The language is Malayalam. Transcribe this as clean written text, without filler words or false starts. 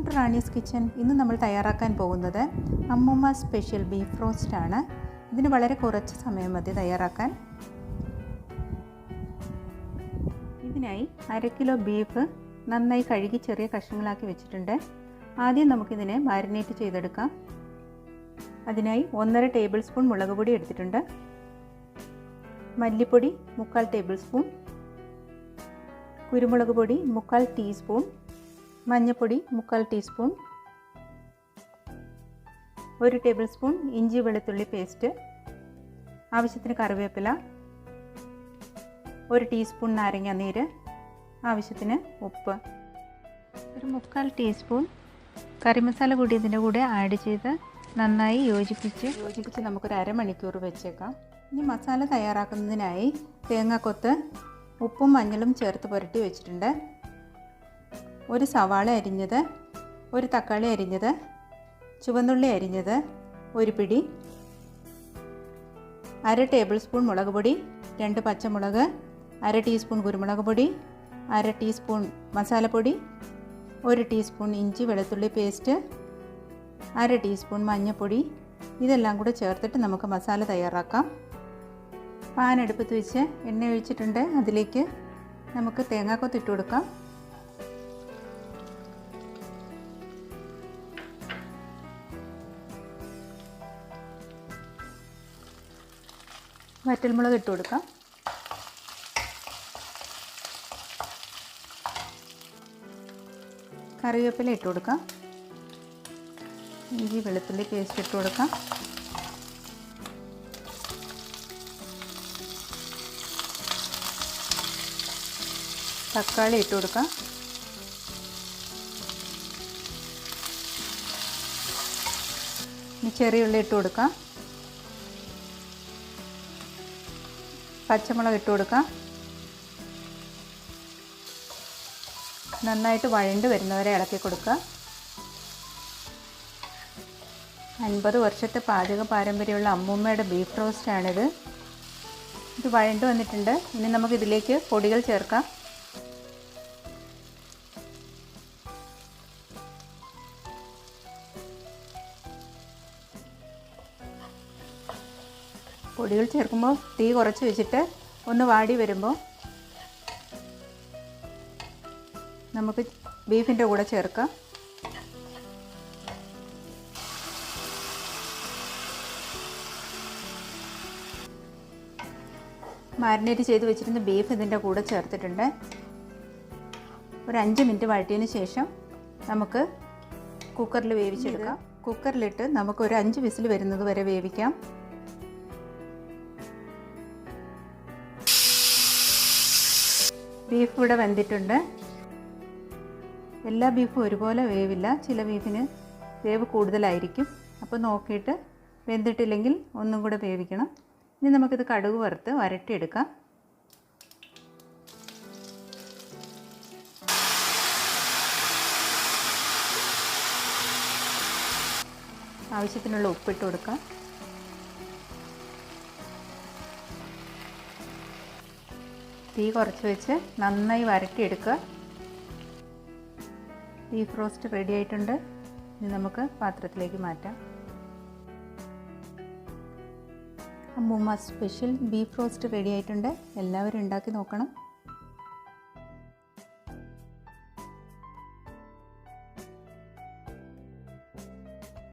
Welcome to Rani's kitchen. ഇന്ന് നമ്മൾ തയ്യാറാക്കാൻ പോകുന്നത് അമ്മൂമ്മ സ്പെഷ്യൽ ബീഫ് റോസ്റ്റ് ആണ്. ഇതിന് വളരെ കുറച്ച് സമയം മതി തയ്യാറാക്കാൻ. ഇതിനായി 1/2 കിലോ ബീഫ് നന്നായി കഴുകി ചെറിയ കഷ്ണങ്ങളാക്കി വെച്ചിട്ടുണ്ട്. ആദ്യം നമുക്കിതിനെ മാരിനേറ്റ് ചെയ്തെടുക്കാം. അതിനായി 1.5 ടേബിൾ സ്പൂൺ മുളക് പൊടി എടുത്തിട്ടുണ്ട്. മല്ലിപ്പൊടി 3/4 ടേബിൾ സ്പൂൺ, കുരുമുളക് പൊടി 3/4 ടീസ്പൂൺ, മഞ്ഞൾപ്പൊടി 3/4 ടീസ്പൂൺ, 1 ടേബിൾ സ്പൂൺ ഇഞ്ചി വെളുത്തുള്ളി പേസ്റ്റ്, ആവശ്യത്തിന് കറിവേപ്പില, 1 ടീസ്പൂൺ നാരങ്ങ നീര്, ആവശ്യത്തിന് ഉപ്പ്, ഒരു 3/4 ടീസ്പൂൺ കറി മസാല കൂടി ഇതിൻ്റെ കൂടെ ആഡ് ചെയ്ത് നന്നായി യോജിപ്പിച്ച് നമുക്കൊരു അരമണിക്കൂർ വെച്ചേക്കാം. ഇനി മസാല തയ്യാറാക്കുന്നതിനായി തേങ്ങാക്കൊത്ത് ഉപ്പും മഞ്ഞളും ചേർത്ത് പുരട്ടി വെച്ചിട്ടുണ്ട്. ഒരു സവാള അരിഞ്ഞത്, ഒരു തക്കാളി അരിഞ്ഞത്, ചുവന്നുള്ളി അരിഞ്ഞത്, ഒരു പിടി, 1/2 ടേബിൾ സ്പൂൺ മുളക് പൊടി, 2 പച്ചമുളക്, 1/2 ടീസ്പൂൺ കുരുമുളക് പൊടി, 1/2 ടീസ്പൂൺ മസാലപ്പൊടി, 1 ടീസ്പൂൺ ഇഞ്ചി വെളുത്തുള്ളി പേസ്റ്റ്, 1/2 ടീസ്പൂൺ മഞ്ഞൾപ്പൊടി. ഇതെല്ലാം കൂടെ ചേർത്തിട്ട് നമുക്ക് മസാല തയ്യാറാക്കാം. പാൻ അടുപ്പത്ത് വെച്ച് എണ്ണ ഒഴിച്ചിട്ടുണ്ട്. അതിലേക്ക് നമുക്ക് തേങ്ങാക്കൊത്ത് ഇട്ട് കൊടുക്കാം. വറ്റൽമുളക് ഇട്ട് കൊടുക്കാം. കറിവേപ്പില ഇട്ട് കൊടുക്കാം. ഇഞ്ചി വെളുത്തുള്ളി പേസ്റ്റ് ഇട്ട് കൊടുക്കാം. തക്കാളി ഇട്ട് കൊടുക്കാം. ഇനി ചെറിയ ഉള്ളി ഇട്ട് കൊടുക്കാം. പച്ചമുളക് ഇട്ട് കൊടുക്കാം. നന്നായിട്ട് വഴണ്ട് വരുന്നവരെ ഇളക്കി കൊടുക്കുക. 50 വർഷത്തെ പാചക പാരമ്പര്യമുള്ള അമ്മൂമ്മയുടെ ബീഫ് റോസ്റ്റാണിത്. ഇത് വഴണ്ട് വന്നിട്ടുണ്ട്. ഇനി നമുക്കിതിലേക്ക് പൊടികൾ ചേർക്കാം. പൊടികൾ ചേർക്കുമ്പോൾ തീ കുറച്ച് വെച്ചിട്ട് ഒന്ന് വാടി വരുമ്പോൾ നമുക്ക് ബീഫിൻ്റെ കൂടെ ചേർക്കാം. മാരിനേറ്റ് ചെയ്ത് വെച്ചിരുന്ന ബീഫ് ഇതിൻ്റെ കൂടെ ചേർത്തിട്ടുണ്ട്. ഒരു 5 മിനിറ്റ് വഴറ്റിയതിന് ശേഷം നമുക്ക് കുക്കറിൽ വേവിച്ചെടുക്കാം. കുക്കറിലിട്ട് നമുക്ക് ഒരു 5 വിസിൽ വരുന്നത് വരെ വേവിക്കാം. ബീഫ് ഇവിടെ വെന്തിട്ടുണ്ട്. എല്ലാ ബീഫും ഒരുപോലെ വേവില്ല. ചില ബീഫിന് വേവ് കൂടുതലായിരിക്കും. അപ്പോൾ നോക്കിയിട്ട് വെന്തിട്ടില്ലെങ്കിൽ ഒന്നും കൂടെ വേവിക്കണം. ഇനി നമുക്കിത് കടുക് വറുത്ത് വരട്ടിയെടുക്കാം. ആവശ്യത്തിനുള്ള ഉപ്പിട്ട് കൊടുക്കാം. തീ കുറച്ച് വെച്ച് നന്നായി വരട്ടിയെടുക്കുക. ബീഫ് റോസ്റ്റ് റെഡി ആയിട്ടുണ്ട്. ഇനി നമുക്ക് പാത്രത്തിലേക്ക് മാറ്റാം. അമ്മൂമ്മ സ്പെഷ്യൽ ബീഫ് റോസ്റ്റ് റെഡി ആയിട്ടുണ്ട്. എല്ലാവരും ഉണ്ടാക്കി നോക്കണം.